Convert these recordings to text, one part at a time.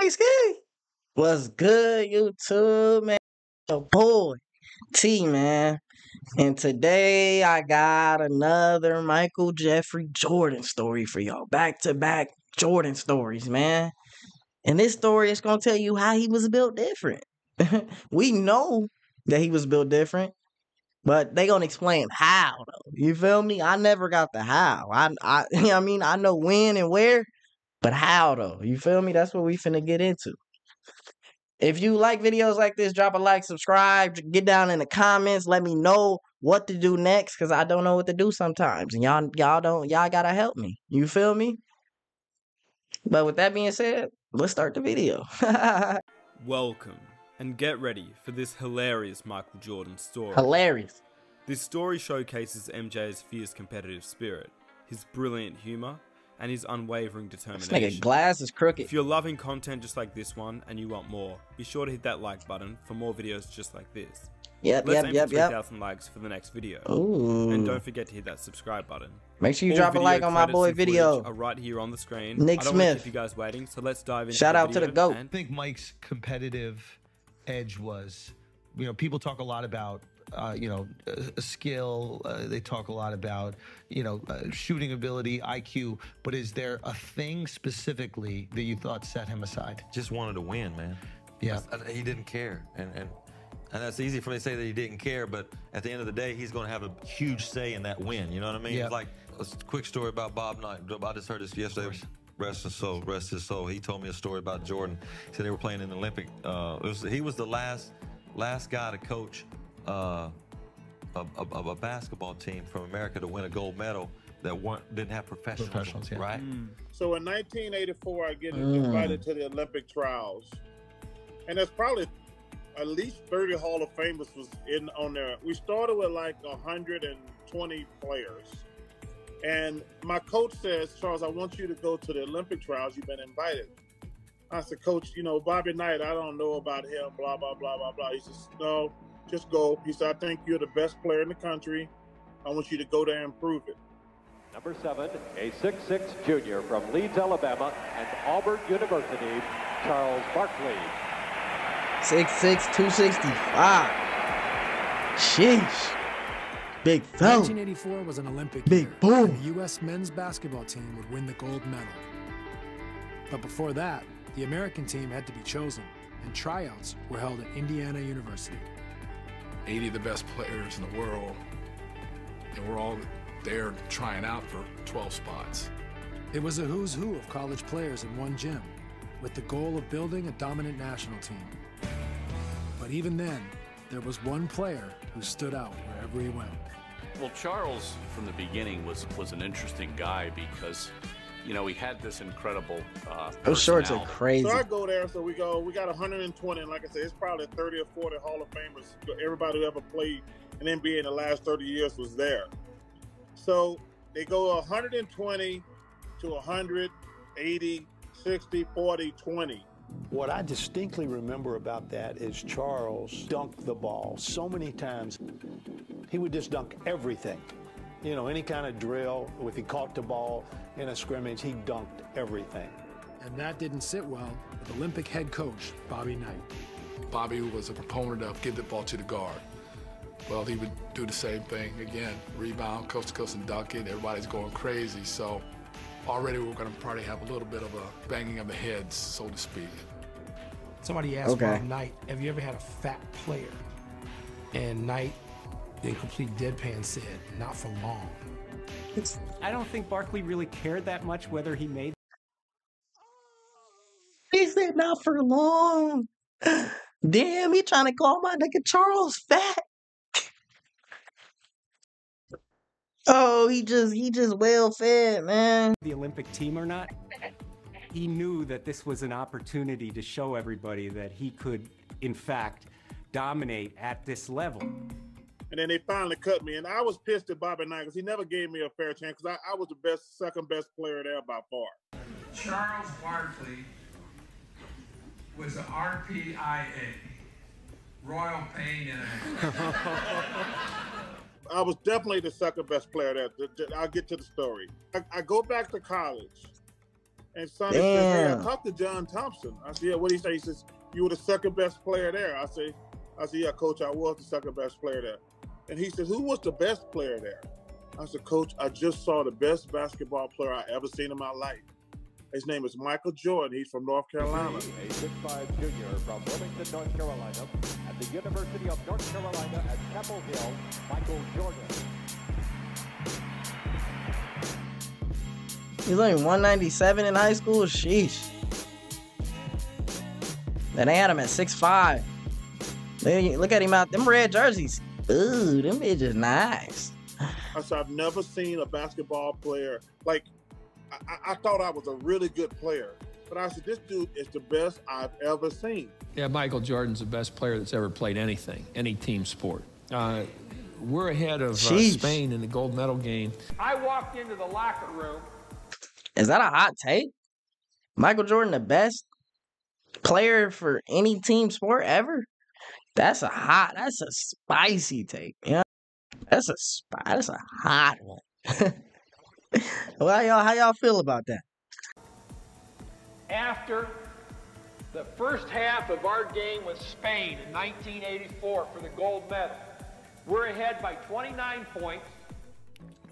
IamTeeski. What's good, YouTube, man? Your boy, T, man. And today I got another Michael Jeffrey Jordan story for y'all. Back-to-back Jordan stories, man. And this story is going to tell you how he was built different. We know that he was built different, but they going to explain how, though. You feel me? I never got the how. You know what I mean? I know when and where, but how, though? You feel me? That's what we finna get into. If you like videos like this, drop a like, subscribe, get down in the comments, let me know what to do next, because I don't know what to do sometimes. And y'all gotta help me. You feel me? But with that being said, let's start the video. Welcome, and get ready for this hilarious Michael Jordan story. Hilarious. This story showcases MJ's fierce competitive spirit, his brilliant humor, and his unwavering determination. This nigga glass is crooked. If you're loving content just like this one and you want more, be sure to hit that like button for more videos just like this. Let's aim for 3,000 likes for the next video. Ooh. And don't forget to hit that subscribe button. Make sure you drop a like on my boy video. Are right here on the screen. Nick I don't Smith. want to keep you guys waiting, so let's dive into Shout the out to video the GOAT. I think Mike's competitive edge was, you know, people talk a lot about, skill. They talk a lot about, shooting ability, IQ. But is there a thing specifically that you thought set him aside? Just wanted to win, man. Yeah. He didn't care. And that's easy for me to say that he didn't care, but at the end of the day, he's going to have a huge say in that win. You know what I mean? Yeah. It's like a quick story about Bob Knight. I just heard this yesterday. Rest his soul. He told me a story about Jordan. He said they were playing in the Olympic. He was the last guy to coach of a basketball team from America to win a gold medal that didn't have professionals, yeah. right? So in 1984, I get invited to the Olympic trials, and there's probably at least 30 Hall of Famers was on there. We started with like 120 players, and my coach says, "Charles, I want you to go to the Olympic trials. You've been invited." I said, "Coach, Bobby Knight, I don't know about him, blah, blah, blah, blah, blah." He says, "No, just go." He said, "I think you're the best player in the country. I want you to go there and prove it." Number 7, a 6'6" junior from Leeds, Alabama, and Auburn University, Charles Barkley. 6'6", 265. Sheesh. Big fella. 1984 was an Olympic Big year, boom. and the U.S. men's basketball team would win the gold medal. But before that, the American team had to be chosen, and tryouts were held at Indiana University. 80 of the best players in the world, and we're all there trying out for 12 spots. It was a who's who of college players in one gym, with the goal of building a dominant national team. But even then, there was one player who stood out wherever he went. Well, Charles, from the beginning, was an interesting guy because, he had this incredible Those shorts are personality. crazy. So I go there, so we got 120, and like I said, it's probably 30 or 40 Hall of Famers. Everybody who ever played in NBA in the last 30 years was there. So they go 120 to 100, 80, 60, 40, 20. What I distinctly remember about that is Charles dunked the ball so many times. He would just dunk everything. Any kind of drill, if he caught the ball in a scrimmage, he dunked everything. And that didn't sit well with Olympic head coach Bobby Knight. Bobby was a proponent of get the ball to the guard. Well, he would do the same thing again, rebound, coast to coast and dunk it. Everybody's going crazy, so already we're going to probably have a little bit of a banging of the heads, so to speak. Somebody asked Bob Knight, have you ever had a fat player? And Knight, in complete deadpan, said, not for long. I don't think Barkley really cared that much whether he made. He said not for long. Damn, he trying to call my nigga Charles fat. Oh, he just well fed, man. The Olympic team or not, he knew that this was an opportunity to show everybody that he could, in fact, dominate at this level. And then they finally cut me, and I was pissed at Bobby Knight because he never gave me a fair chance because I was the second best player there by far. Charles Barkley was an RPIA, Royal Pain in a... I was definitely the second best player there. I'll get to the story. I go back to college, And Sonny said, hey, I talked to John Thompson. I said, yeah, what did he say? He says, you were the second best player there. I said, yeah, Coach, I was the second best player there. And he said, who was the best player there? I said, Coach, I just saw the best basketball player I ever seen in my life. His name is Michael Jordan. He's from North Carolina. A 6'5" junior from Wilmington, North Carolina, at the University of North Carolina at Chapel Hill, Michael Jordan. He's only 197 in high school? Sheesh. Then they had him at 6'5". Look at him out. Them red jerseys. Ooh, them bitches nice. I said, I've never seen a basketball player. Like, I thought I was a really good player. But I said, this dude is the best I've ever seen. Yeah, Michael Jordan's the best player that's ever played anything, any team sport. We're ahead of Spain in the gold medal game. I walked into the locker room. Is that a hot take? Michael Jordan, the best player for any team sport ever? That's a spicy take. Yeah, that's a hot one. Well, how y'all feel about that? After the first half of our game with Spain in 1984 for the gold medal, we're ahead by 29 points.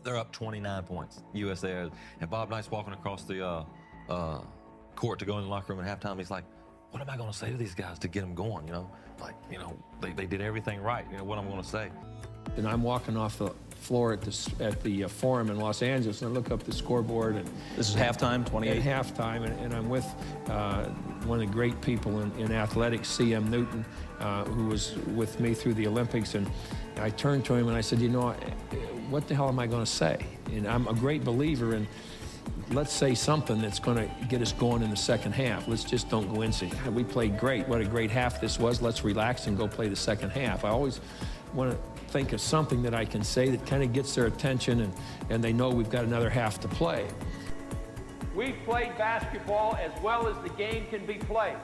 They're up 29 points, USA. And Bob Knight's walking across the court to go in the locker room at halftime. He's like, what am I going to say to these guys to get them going, you know? Like, you know, they did everything right, you know, what I'm going to say. And I'm walking off the floor at the Forum in Los Angeles, and I look up the scoreboard. And this is halftime, 28? At halftime, and I'm with one of the great people in athletics, C.M. Newton, who was with me through the Olympics. And I turned to him and I said, you know, what the hell am I going to say? And I'm a great believer in, let's say something that's going to get us going in the second half. Let's just don't go in saying, God, we played great. What a great half this was. Let's relax and go play the second half. I always want to think of something that I can say that kind of gets their attention, and they know we've got another half to play. We've played basketball as well as the game can be played.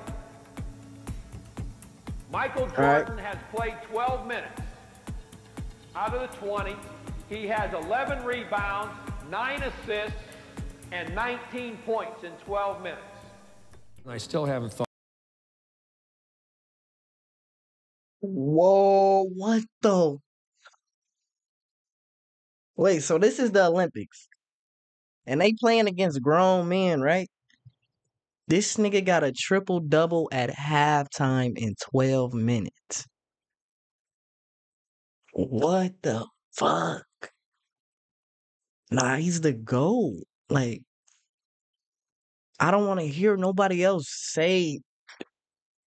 Michael Jordan has played 12 minutes. Out of the 20, he has 11 rebounds, 9 assists, and 19 points in 12 minutes. I still haven't thought. Whoa, what the? Wait, so this is the Olympics. And they playing against grown men, right? This nigga got a triple-double at halftime in 12 minutes. What the fuck? Nah, he's the GOAT. Like, I don't want to hear nobody else say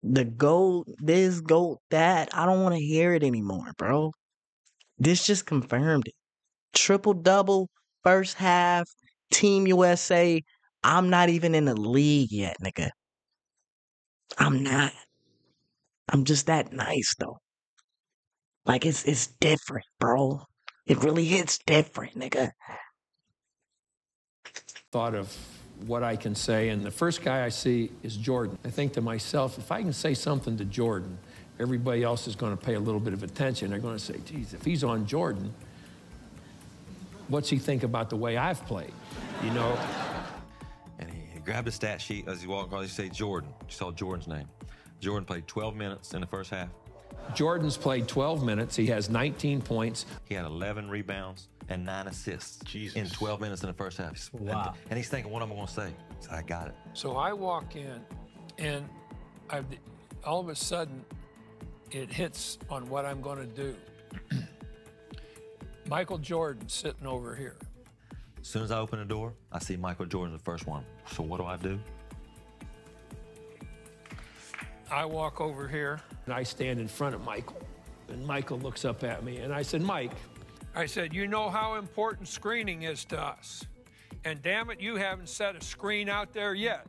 the GOAT, this, GOAT, that. I don't want to hear it anymore, bro. This just confirmed it. Triple-double, first half, Team USA. I'm not even in the league yet, nigga. I'm not. I'm just that nice, though. Like, it's different, bro. It really hits different, nigga. Thought of what I can say, and the first guy I see is Jordan. I think to myself, if I can say something to Jordan, everybody else is going to pay a little bit of attention. They're going to say, geez, if he's on Jordan, what's he think about the way I've played, you know? And he grabbed a stat sheet as he walked across. He said, Jordan. You saw Jordan's name. Jordan played 12 minutes in the first half. Jordan's played 12 minutes. He has 19 points. He had 11 rebounds and 9 assists in 12 minutes in the first half. Wow. And he's thinking, what am I going to say? So I got it. So I walk in, and all of a sudden, it hits on what I'm going to do. Michael Jordan sitting over here. As soon as I open the door, I see Michael Jordan the first one. So what do? I walk over here. And I stand in front of Michael. And Michael looks up at me. And I said, Mike. I said, you know how important screening is to us. And damn it, you haven't set a screen out there yet.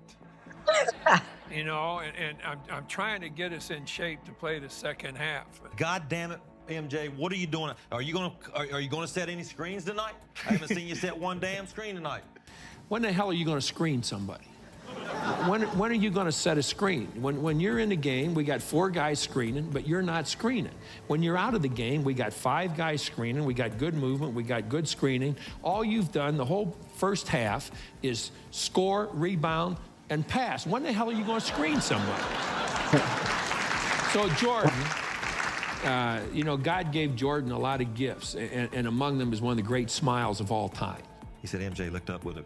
You know, and I'm trying to get us in shape to play the second half. God damn it, MJ, what are you doing? Are you gonna set any screens tonight? I haven't seen you set one damn screen tonight. When the hell are you gonna screen somebody? when are you going to set a screen? When you're in the game, we got 4 guys screening, but you're not screening. When you're out of the game, we got 5 guys screening. We got good movement. We got good screening. All you've done the whole first half is score, rebound, and pass. When the hell are you going to screen somebody? So Jordan, you know, God gave Jordan a lot of gifts, and among them is one of the great smiles of all time. He said MJ looked up with a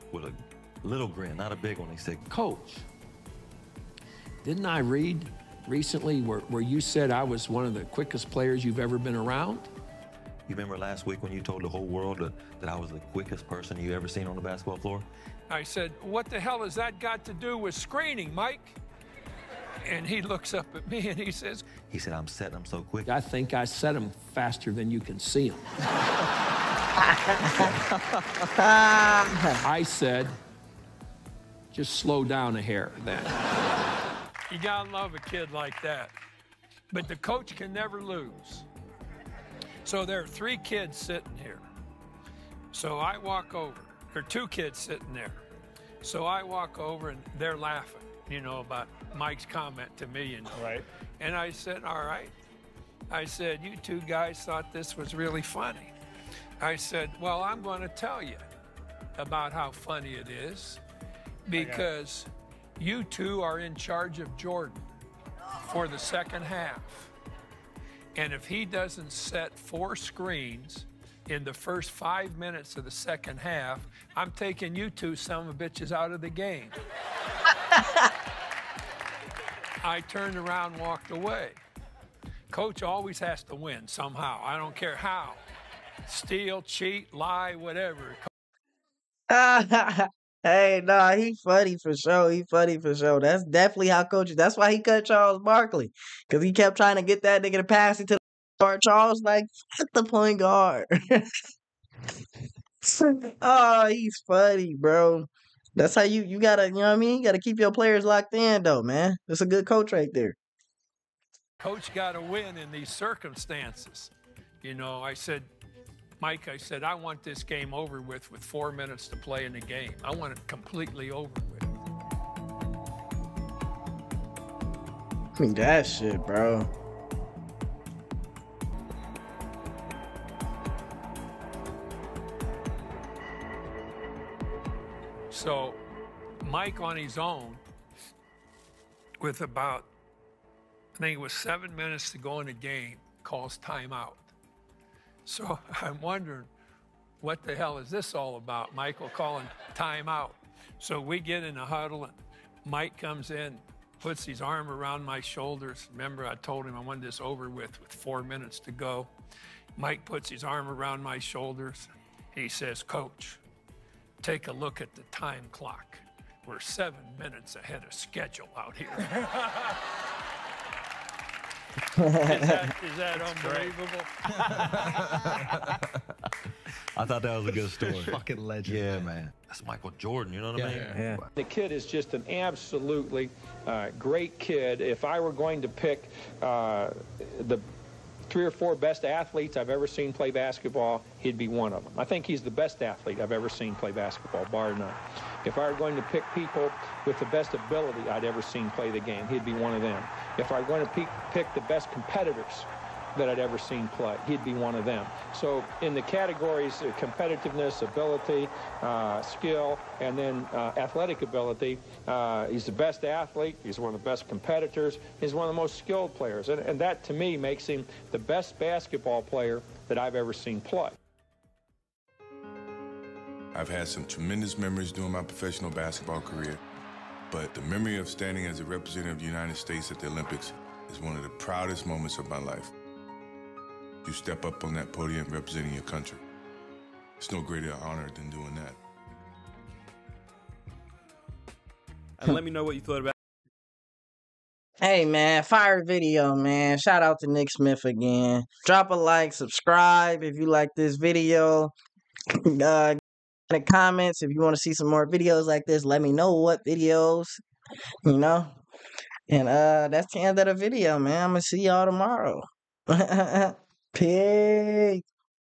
little grin, not a big one. He said, Coach, didn't I read recently where you said I was one of the quickest players you've ever been around? You remember last week when you told the whole world that I was the quickest person you ever seen on the basketball floor? I said, what the hell has that got to do with screening, Mike? And he looks up at me and he says, I'm setting them so quick. I think I set them faster than you can see them. I said, just slow down a hair then. You gotta love a kid like that. But the coach can never lose. So there are 3 kids sitting here. So I walk over. There are 2 kids sitting there. So I walk over and they're laughing, you know, about Mike's comment to me, you know. Right. And I said, all right. I said, you 2 guys thought this was really funny. I said, well, I'm going to tell you about how funny it is because you 2 are in charge of Jordan for the second half. And if he doesn't set 4 screens in the first 5 minutes of the second half, I'm taking you 2 son of bitches out of the game. I turned around and walked away. Coach always has to win somehow. I don't care how. Steal, cheat, lie, whatever. Hey, nah, he funny for sure. He funny for sure. That's definitely how coaches. That's why he cut Charles Barkley, because he kept trying to get that nigga to pass it to the guard. Charles like, fuck the point guard. Oh, he's funny, bro. That's how you gotta, you know what I mean? You gotta keep your players locked in, though, man. That's a good coach right there. Coach got to win in these circumstances. You know, I said, Mike, I said, I want this game over with 4 minutes to play in the game. I want it completely over with. I mean, that shit, bro. So Mike on his own with about, I think it was 7 minutes to go in the game, calls timeout. So I'm wondering, what the hell is this all about? Michael calling timeout. So we get in a huddle and Mike comes in, puts his arm around my shoulders. Remember, I told him I wanted this over with 4 minutes to go. Mike puts his arm around my shoulders. He says, Coach, take a look at the time clock. We're 7 minutes ahead of schedule out here. Is that unbelievable? I thought that was a good story. Fucking legend. Yeah, man. That's Michael Jordan, you know what I mean? Yeah. The kid is just an absolutely great kid. If I were going to pick the 3 or 4 best athletes I've ever seen play basketball, he'd be one of them. I think he's the best athlete I've ever seen play basketball, bar none. If I were going to pick people with the best ability I'd ever seen play the game, he'd be one of them. If I were going to pick the best competitors that I'd ever seen play, he'd be one of them. So in the categories of competitiveness, ability, skill, and then athletic ability, he's the best athlete, he's one of the best competitors, he's one of the most skilled players. And that, to me, makes him the best basketball player that I've ever seen play. I've had some tremendous memories during my professional basketball career, but the memory of standing as a representative of the United States at the Olympics is one of the proudest moments of my life. You step up on that podium representing your country. It's no greater honor than doing that. And let me know what you thought about. Hey, man, fire video, man. Shout out to Nick Smith again. Drop a like, subscribe if you like this video. In the comments, if you want to see some more videos like this, let me know what videos, you know. And that's the end of the video, man. I'm going to see y'all tomorrow. Peace.